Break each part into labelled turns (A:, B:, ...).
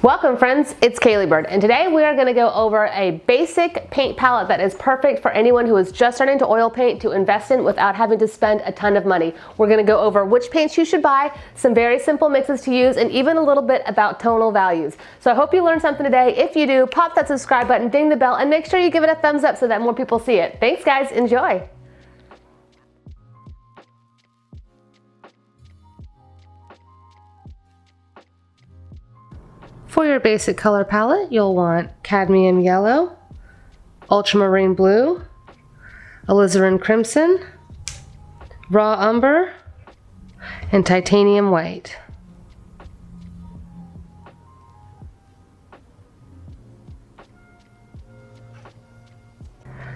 A: Welcome friends, it's Kaylee Bird, and today we are going to go over a basic paint palette that is perfect for anyone who is just starting to oil paint to invest in without having to spend a ton of money. We're going to go over which paints you should buy, some very simple mixes to use, and even a little bit about tonal values. So I hope you learned something today. If you do, pop that subscribe button, ding the bell, and make sure you give it a thumbs up so that more people see it. Thanks guys, enjoy! For your basic color palette, you'll want cadmium yellow, ultramarine blue, alizarin crimson, raw umber, and titanium white.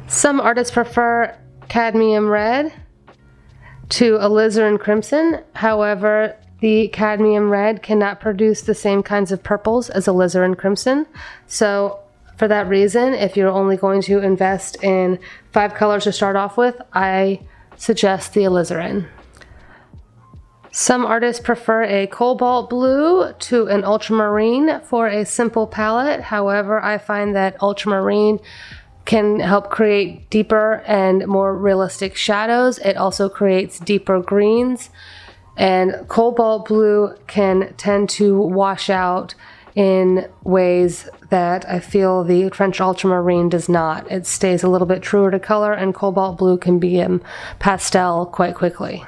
A: Some artists prefer cadmium red to alizarin crimson. However, the cadmium red cannot produce the same kinds of purples as alizarin crimson. So for that reason, if you're only going to invest in 5 colors to start off with, I suggest the alizarin. Some artists prefer a cobalt blue to an ultramarine for a simple palette. However, I find that ultramarine can help create deeper and more realistic shadows. It also creates deeper greens. And cobalt blue can tend to wash out in ways that I feel the French ultramarine does not. It stays a little bit truer to color, and cobalt blue can be pastel quite quickly.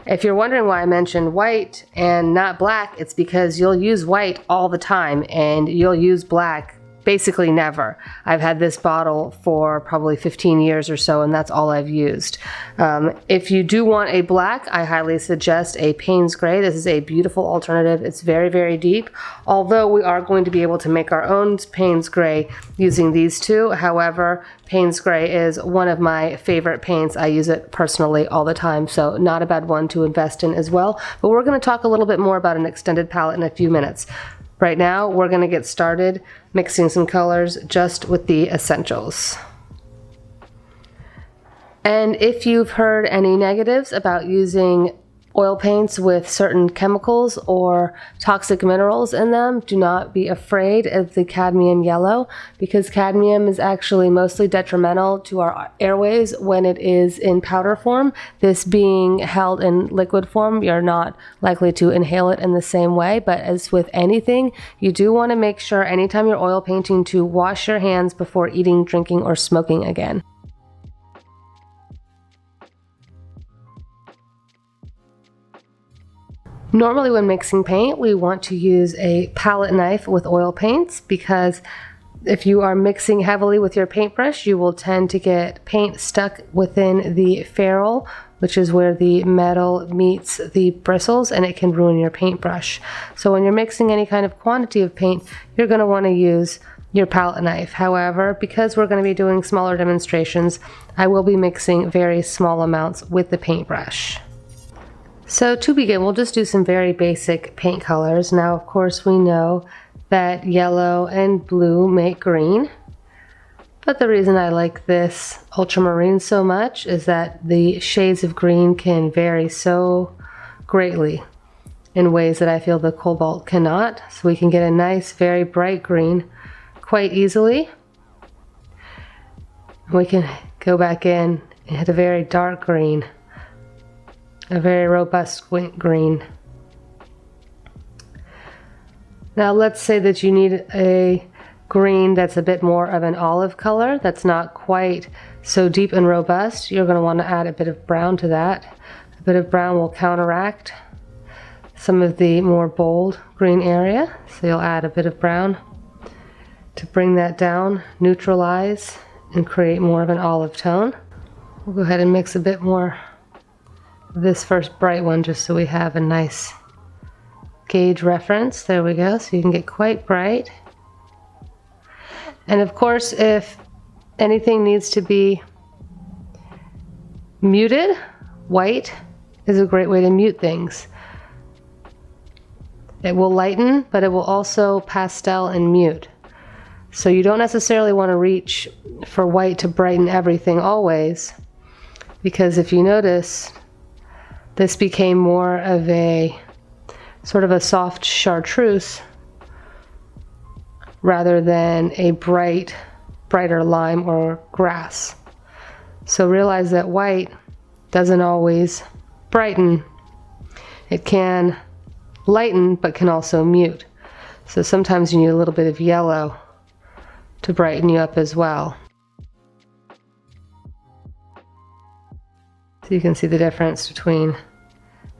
A: If you're wondering why I mentioned white and not black, it's because you'll use white all the time and you'll use black basically never. I've had this bottle for probably 15 years or so, and that's all I've used. If you do want a black, I highly suggest a Payne's Gray. This is a beautiful alternative. It's very, very deep. Although we are going to be able to make our own Payne's Gray using these two. However, Payne's Gray is one of my favorite paints. I use it personally all the time, so not a bad one to invest in as well. But we're going to talk a little bit more about an extended palette in a few minutes. Right now, we're going to get started mixing some colors just with the essentials. And if you've heard any negatives about using oil paints with certain chemicals or toxic minerals in them, do not be afraid of the cadmium yellow, because cadmium is actually mostly detrimental to our airways when it is in powder form. This being held in liquid form, you're not likely to inhale it in the same way, but as with anything, you do want to make sure anytime you're oil painting to wash your hands before eating, drinking, or smoking again. Normally when mixing paint, we want to use a palette knife with oil paints, because if you are mixing heavily with your paintbrush, you will tend to get paint stuck within the ferrule, which is where the metal meets the bristles, and it can ruin your paintbrush. So when you're mixing any kind of quantity of paint, you're going to want to use your palette knife. However, because we're going to be doing smaller demonstrations, I will be mixing very small amounts with the paintbrush. So to begin, we'll just do some very basic paint colors. Now, of course, we know that yellow and blue make green, but the reason I like this ultramarine so much is that the shades of green can vary so greatly in ways that I feel the cobalt cannot. So we can get a nice, very bright green quite easily. We can go back in and hit a very dark green. A very robust green. Now let's say that you need a green that's a bit more of an olive color, that's not quite so deep and robust. You're going to want to add a bit of brown to that. A bit of brown will counteract some of the more bold green area, so you'll add a bit of brown to bring that down, neutralize, and create more of an olive tone. We'll go ahead and mix a bit more this first bright one just so we have a nice gauge reference. There we go, so you can get quite bright. And of course, if anything needs to be muted, white is a great way to mute things. It will lighten, but it will also pastel and mute. So you don't necessarily want to reach for white to brighten everything always, because if you notice, this became more of a sort of a soft chartreuse rather than a brighter lime or grass. So realize that white doesn't always brighten. It can lighten, but can also mute. So sometimes you need a little bit of yellow to brighten you up as well. So you can see the difference between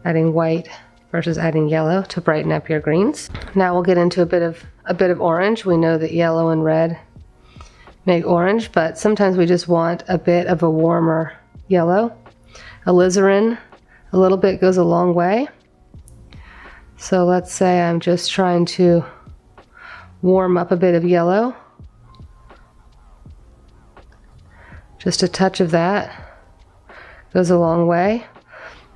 A: adding white versus adding yellow to brighten up your greens. Now we'll get into a bit of orange. We know that yellow and red make orange, but sometimes we just want a bit of a warmer yellow. Alizarin, a little bit goes a long way. So let's say I'm just trying to warm up a bit of yellow. Just a touch of that goes a long way.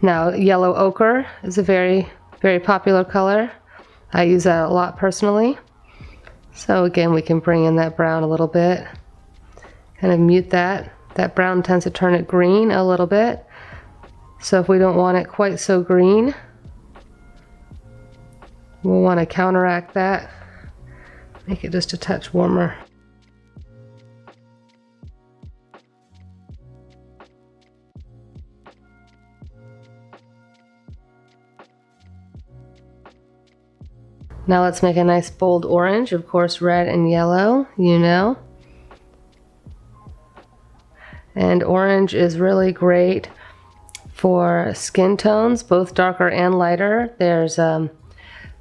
A: Now, yellow ochre is a very, very popular color. I use that a lot personally. So again, we can bring in that brown a little bit, kind of mute that. That brown tends to turn it green a little bit. So if we don't want it quite so green, we'll want to counteract that, make it just a touch warmer. Now let's make a nice bold orange, of course red and yellow, you know. And orange is really great for skin tones, both darker and lighter. There's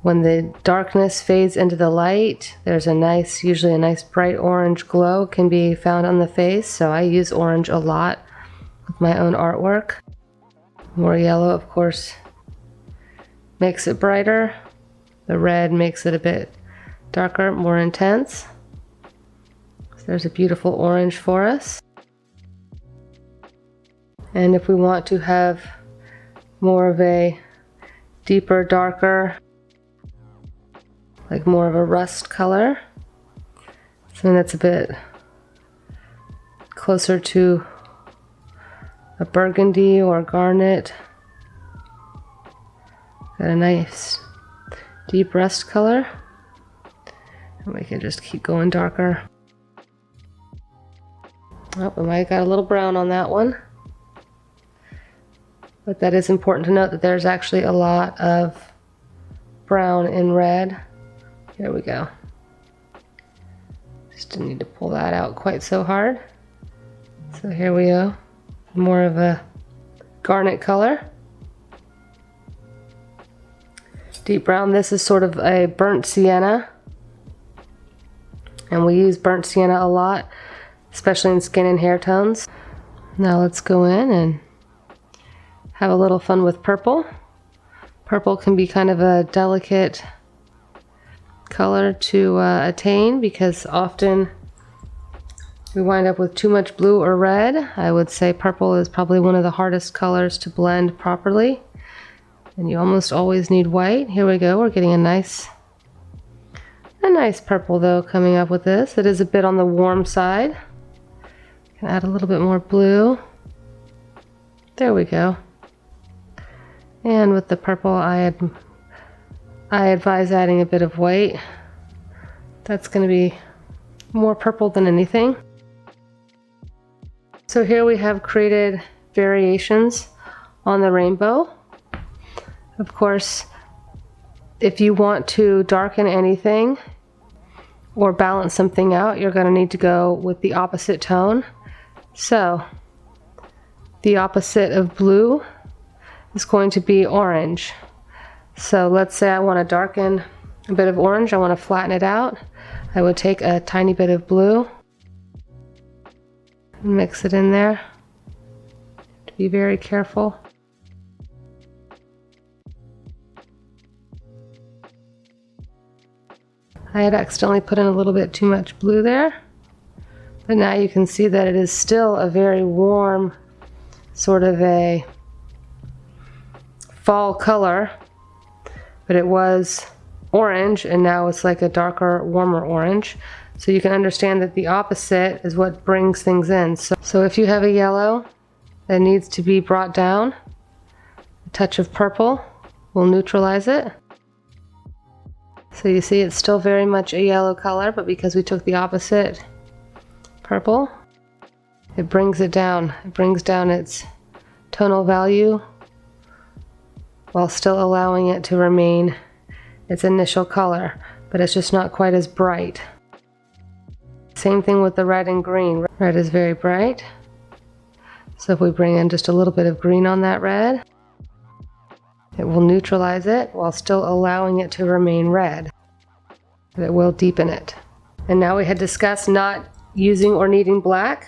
A: when the darkness fades into the light, there's usually a nice bright orange glow can be found on the face. So I use orange a lot with my own artwork. More yellow, of course, makes it brighter. The red makes it a bit darker, more intense. So there's a beautiful orange for us. And if we want to have more of a deeper, darker, like more of a rust color, something that's a bit closer to a burgundy or garnet, got a nice deep rust color, and we can just keep going darker. Oh, we might have got a little brown on that one, but that is important to note that there's actually a lot of brown in red. Here we go. Just didn't need to pull that out quite so hard. So here we go, more of a garnet color. Deep brown, this is sort of a burnt sienna, and we use burnt sienna a lot, especially in skin and hair tones. Now let's go in and have a little fun with purple. Purple can be kind of a delicate color to attain because often we wind up with too much blue or red. I would say purple is probably one of the hardest colors to blend properly. And you almost always need white. Here we go, we're getting a nice purple though coming up with this. It is a bit on the warm side. Can add a little bit more blue. There we go. And with the purple, I advise adding a bit of white. That's going to be more purple than anything. So here we have created variations on the rainbow. Of course, if you want to darken anything or balance something out, you're going to need to go with the opposite tone. So the opposite of blue is going to be orange. So let's say I want to darken a bit of orange, I want to flatten it out. I would take a tiny bit of blue and mix it in there. To be very careful. I had accidentally put in a little bit too much blue there, but now you can see that it is still a very warm, sort of a fall color, but it was orange and now it's like a darker, warmer orange. So you can understand that the opposite is what brings things in. So if you have a yellow that needs to be brought down, a touch of purple will neutralize it. So you see it's still very much a yellow color, but because we took the opposite purple, it brings it down. It brings down its tonal value while still allowing it to remain its initial color, but it's just not quite as bright. Same thing with the red and green. Red is very bright. So if we bring in just a little bit of green on that red, it will neutralize it while still allowing it to remain red. But it will deepen it. And now we had discussed not using or needing black.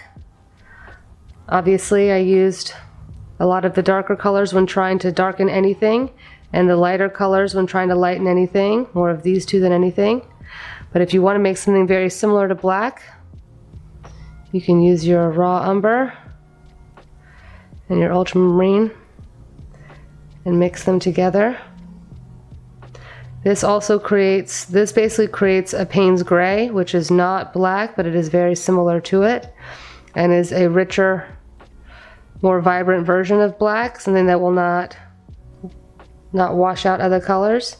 A: Obviously I used a lot of the darker colors when trying to darken anything, and the lighter colors when trying to lighten anything, more of these two than anything. But if you want to make something very similar to black, you can use your raw umber and your ultramarine and mix them together. This basically creates a Payne's gray, which is not black, but it is very similar to it and is a richer, more vibrant version of black, something that will not wash out other colors.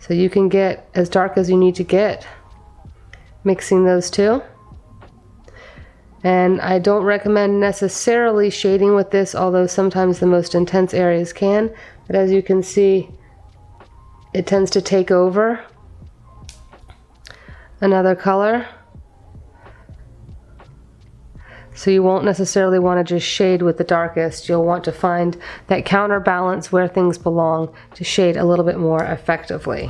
A: So you can get as dark as you need to get mixing those two. And I don't recommend necessarily shading with this, although sometimes the most intense areas can. But as you can see, it tends to take over another color. So you won't necessarily want to just shade with the darkest. You'll want to find that counterbalance where things belong to shade a little bit more effectively.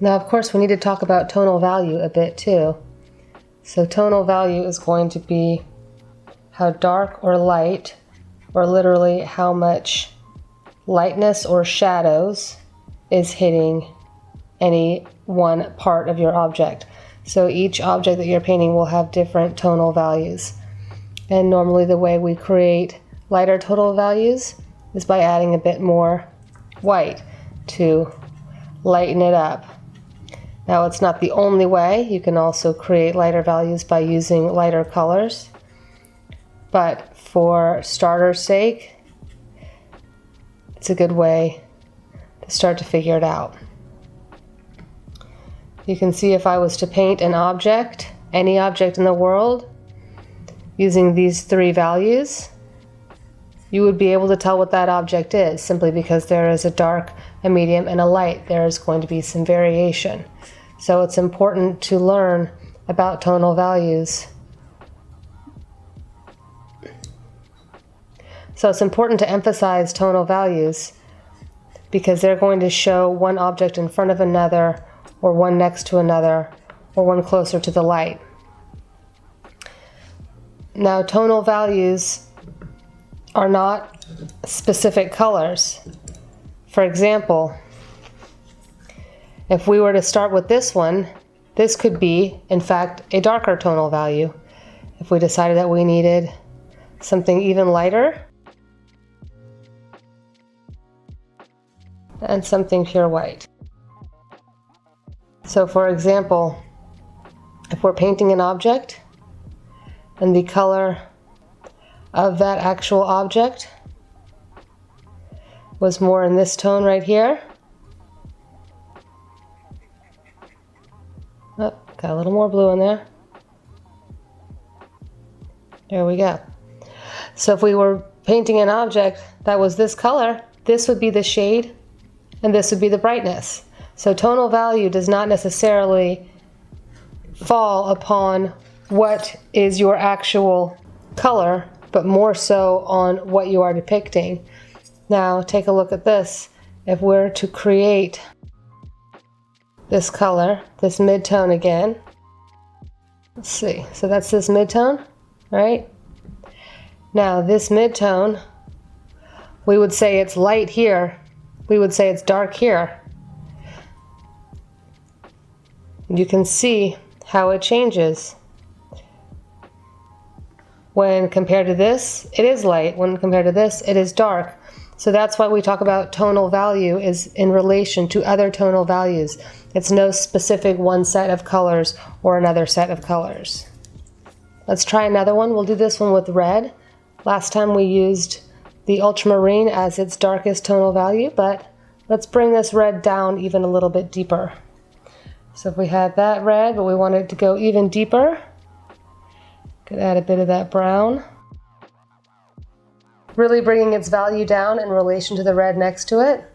A: Now, of course, we need to talk about tonal value a bit too. So tonal value is going to be how dark or light, or literally how much lightness or shadows is hitting any one part of your object. So each object that you're painting will have different tonal values. And normally the way we create lighter tonal values is by adding a bit more white to lighten it up. Now, it's not the only way. You can also create lighter values by using lighter colors. But for starter's sake, it's a good way to start to figure it out. You can see if I was to paint an object, any object in the world, using these three values, you would be able to tell what that object is, simply because there is a dark, a medium, and a light. There is going to be some variation. So it's important to learn about tonal values. So it's important to emphasize tonal values because they're going to show one object in front of another, or one next to another, or one closer to the light. Now, tonal values are not specific colors. For example, if we were to start with this one, this could be, in fact, a darker tonal value. If we decided that we needed something even lighter and something pure white. So for example, if we're painting an object and the color of that actual object was more in this tone right here. Oh, got a little more blue in there. There we go. So if we were painting an object that was this color, this would be the shade and this would be the brightness. So tonal value does not necessarily fall upon what is your actual color, but more so on what you are depicting. Now take a look at this. If we're to create this color, this mid-tone again, let's see, so that's this mid-tone, right? Now this mid-tone, we would say it's light here, we would say it's dark here. You can see how it changes. When compared to this, it is light. When compared to this, it is dark. So that's why we talk about tonal value is in relation to other tonal values. It's no specific one set of colors or another set of colors. Let's try another one. We'll do this one with red. Last time we used the ultramarine as its darkest tonal value, but let's bring this red down even a little bit deeper. So if we had that red, but we want it to go even deeper, could add a bit of that brown. Really bringing its value down in relation to the red next to it.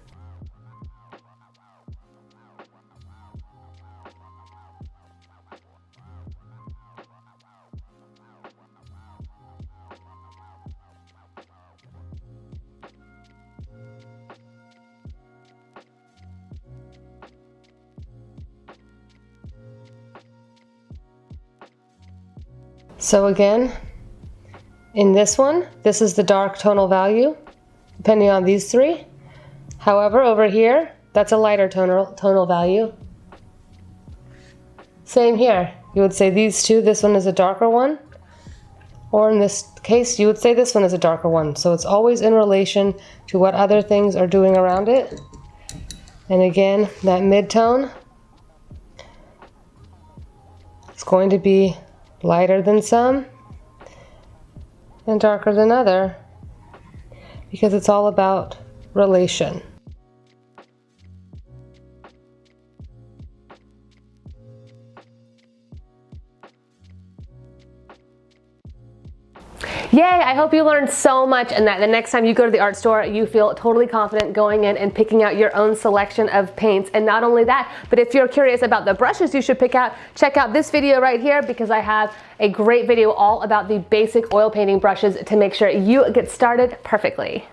A: So again, in this one, this is the dark tonal value, depending on these three. However, over here, that's a lighter tonal value. Same here. You would say these two, this one is a darker one. Or in this case, you would say this one is a darker one. So it's always in relation to what other things are doing around it. And again, that mid-tone is going to be lighter than some and darker than other, because it's all about relation.
B: Yay, I hope you learned so much and that the next time you go to the art store, you feel totally confident going in and picking out your own selection of paints. And not only that, but if you're curious about the brushes you should pick out, check out this video right here, because I have a great video all about the basic oil painting brushes to make sure you get started perfectly.